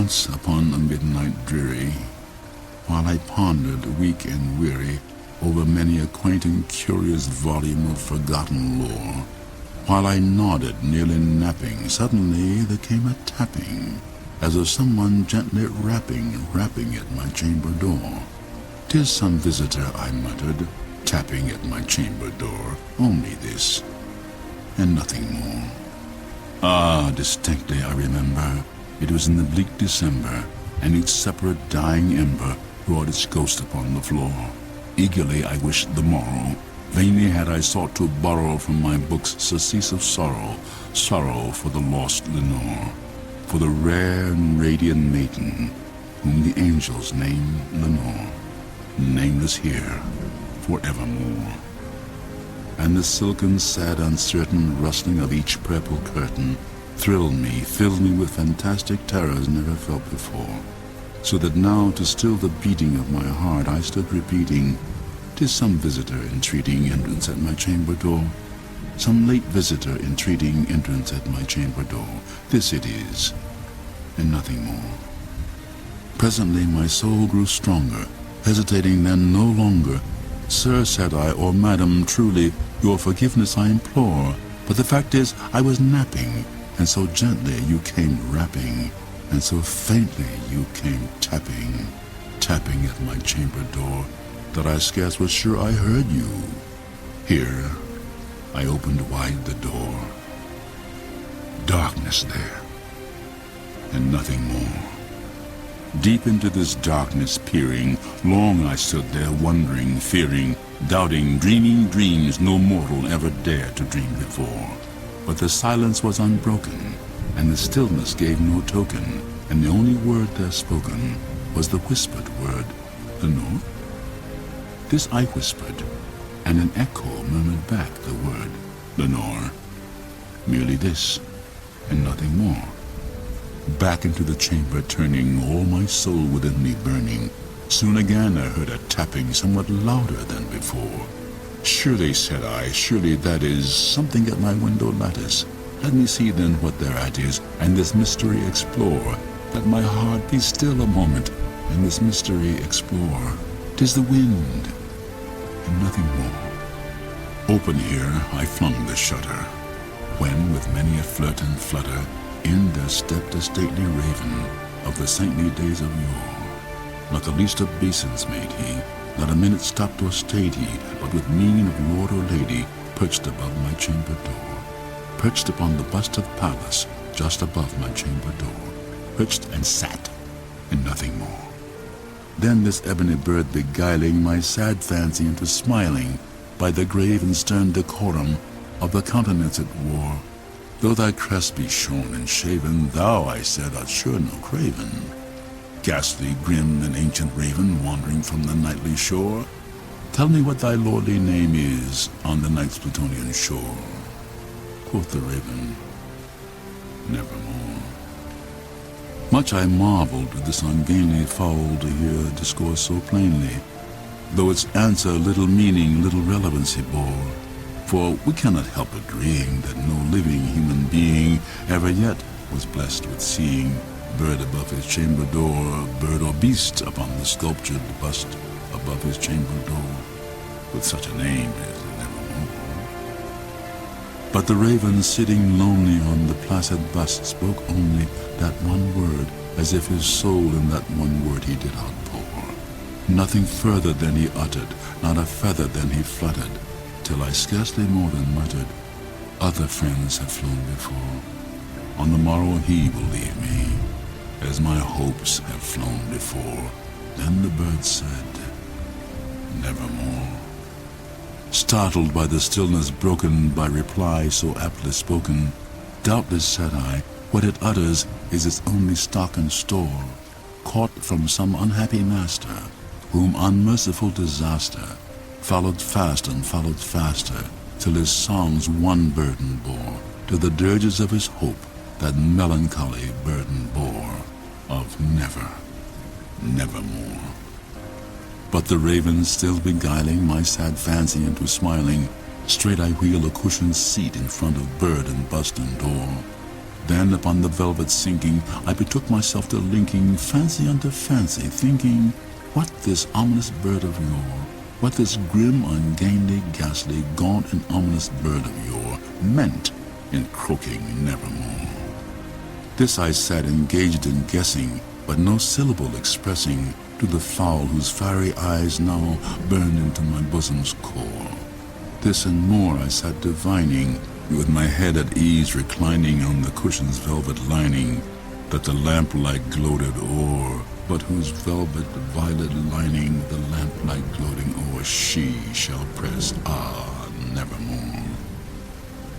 Once upon a midnight dreary, while I pondered weak and weary over many a quaint and curious volume of forgotten lore, while I nodded, nearly napping, suddenly there came a tapping, as of someone gently rapping at my chamber door. "'Tis some visitor," I muttered, tapping at my chamber door, "only this, and nothing more." Ah, distinctly I remember, it was in the bleak December, and each separate dying ember wrought its ghost upon the floor. Eagerly I wished the morrow. Vainly had I sought to borrow from my books surcease of sorrow, sorrow for the lost Lenore, for the rare and radiant maiden whom the angels name Lenore, nameless here forevermore. And the silken, sad, uncertain rustling of each purple curtain thrilled me, filled me with fantastic terrors never felt before, so that now, to still the beating of my heart, I stood repeating, "'Tis some visitor entreating entrance at my chamber door, some late visitor entreating entrance at my chamber door. This it is, and nothing more." Presently my soul grew stronger, hesitating then no longer. "Sir," said I, "or madam, truly, your forgiveness I implore, but the fact is I was napping, and so gently you came rapping, and so faintly you came tapping, tapping at my chamber door, that I scarce was sure I heard you." Here I opened wide the door. Darkness there, and nothing more. Deep into this darkness peering, long I stood there wondering, fearing, doubting, dreaming dreams no mortal ever dared to dream before. But the silence was unbroken, and the stillness gave no token, and the only word there spoken was the whispered word, "Lenore?" This I whispered, and an echo murmured back the word, "Lenore." Merely this, and nothing more. Back into the chamber turning, all my soul within me burning, soon again I heard a tapping somewhat louder than before. "Surely," said I, "surely that is something at my window lattice. Let me see then what thereat is, and this mystery explore. Let my heart be still a moment, and this mystery explore. 'Tis the wind, and nothing more." Open here I flung the shutter, when with many a flirt and flutter in there stepped a stately raven of the saintly days of yore. Not the least obeisance made he, not a minute stopped or stayed he, but with mien of lord or lady perched above my chamber door, perched upon the bust of Pallas just above my chamber door, perched and sat, and nothing more. Then this ebony bird beguiling my sad fancy into smiling by the grave and stern decorum of the countenance it wore. "Though thy crest be shorn and shaven, thou," I said, "art sure no craven, ghastly, grim, and ancient raven wandering from the nightly shore. Tell me what thy lordly name is on the night's Plutonian shore." Quoth the raven, "Nevermore." Much I marveled with this ungainly fowl to hear discourse so plainly, though its answer little meaning, little relevancy bore. For we cannot help agreeing that no living human being ever yet was blessed with seeing bird above his chamber door, bird or beast upon the sculptured bust above his chamber door, with such a name as Nevermore. But the raven sitting lonely on the placid bust spoke only that one word, as if his soul in that one word he did outpour. Nothing further than he uttered, not a feather than he fluttered, till I scarcely more than muttered, "Other friends have flown before. On the morrow he will leave me, as my hopes have flown before." Then the bird said, "Nevermore." Startled by the stillness broken by reply so aptly spoken, "Doubtless," said I, "what it utters is its only stock and store, caught from some unhappy master, whom unmerciful disaster followed fast and followed faster, till his songs one burden bore, to the dirges of his hope that melancholy burden bore, of never, nevermore." But the raven still beguiling my sad fancy into smiling, straight I wheel a cushioned seat in front of bird and bust and door. Then upon the velvet sinking, I betook myself to linking fancy unto fancy, thinking what this ominous bird of yore, what this grim, ungainly, ghastly, gaunt, and ominous bird of yore meant in croaking nevermore. This I sat engaged in guessing, but no syllable expressing to the fowl whose fiery eyes now burned into my bosom's core. This and more I sat divining, with my head at ease reclining on the cushion's velvet lining, that the lamplight gloated o'er, but whose velvet violet lining the lamplight gloating o'er she shall press, nevermore.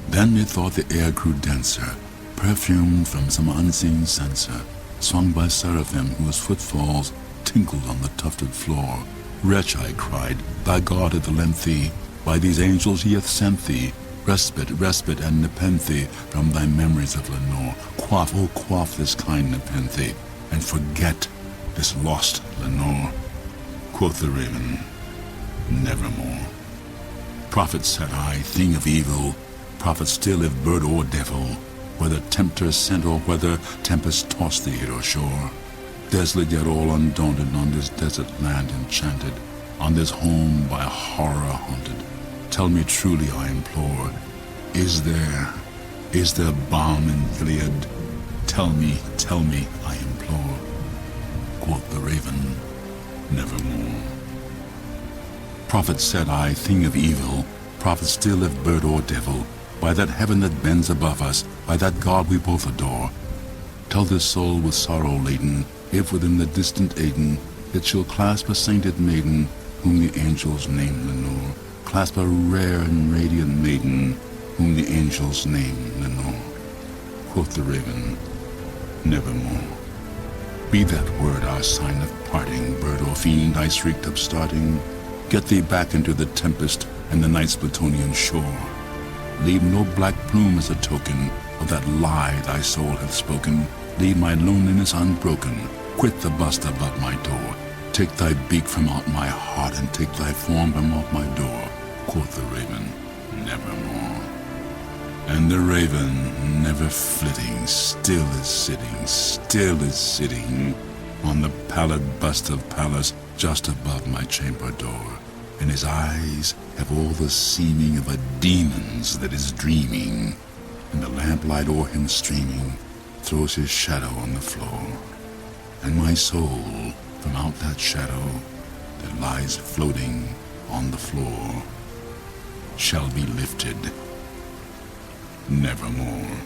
Then methought the air grew denser, perfumed from some unseen censer, swung by seraphim whose footfalls tinkled on the tufted floor. Wretch, I cried, thy God hath lent thee, by these angels he hath sent thee, respite, and nepenthe from thy memories of Lenore. Quaff, oh quaff this kind nepenthe, and forget this lost Lenore. Quoth the raven, nevermore. Prophet, said I, thing of evil, prophet still if bird or devil, whether tempter sent or whether tempest tossed thee here or shore. Desolate yet all undaunted on this desert land enchanted, on this home by horror haunted. Tell me truly, I implore, is there balm in Gilead? Tell me, I implore. Quoth the raven, nevermore. Prophet, said I, thing of evil, prophet still if bird or devil, by that heaven that bends above us, by that God we both adore, tell this soul with sorrow laden, if within the distant Aden, it shall clasp a sainted maiden, whom the angels name Lenore, clasp a rare and radiant maiden, whom the angels name Lenore. Quoth the raven, nevermore. Be that word our sign of parting, bird or fiend, I shrieked upstarting. Get thee back into the tempest and the night's Plutonian shore. Leave no black plume as a token of that lie thy soul hath spoken. Leave my loneliness unbroken. Quit the bust above my door. Take thy beak from out my heart, and take thy form from out my door. Quoth the raven, nevermore. And the raven, never flitting, still is sitting on the pallid bust of Pallas just above my chamber door. And his eyes have all the seeming of a demon's that is dreaming, and the lamplight o'er him streaming throws his shadow on the floor. And my soul, from out that shadow that lies floating on the floor, shall be lifted nevermore.